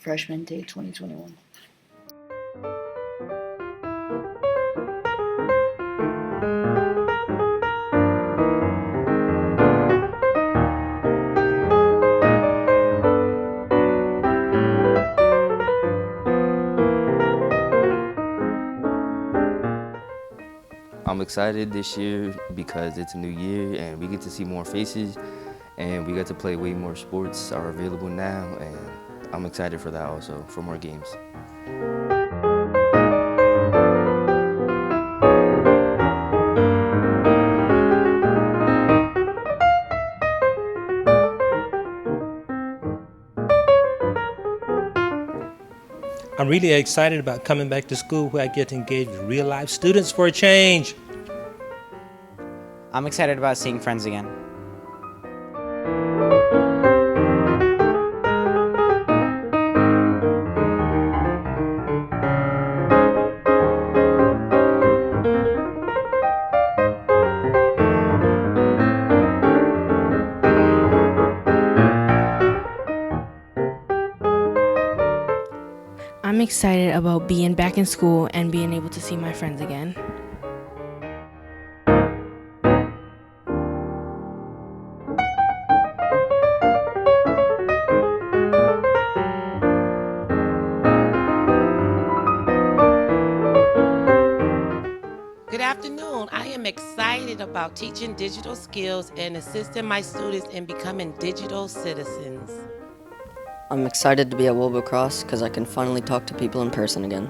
freshman day 2021. I'm excited this year because it's a new year and we get to see more faces and we get to play way more sports are available now, and I'm excited for that also, for more games. I'm really excited about coming back to school where I get to engage with real-life students for a change. I'm excited about seeing friends again. I'm excited about being back in school and being able to see my friends again. Good afternoon. I am excited about teaching digital skills and assisting my students in becoming digital citizens. I'm excited to be at Wilbur Cross because I can finally talk to people in person again.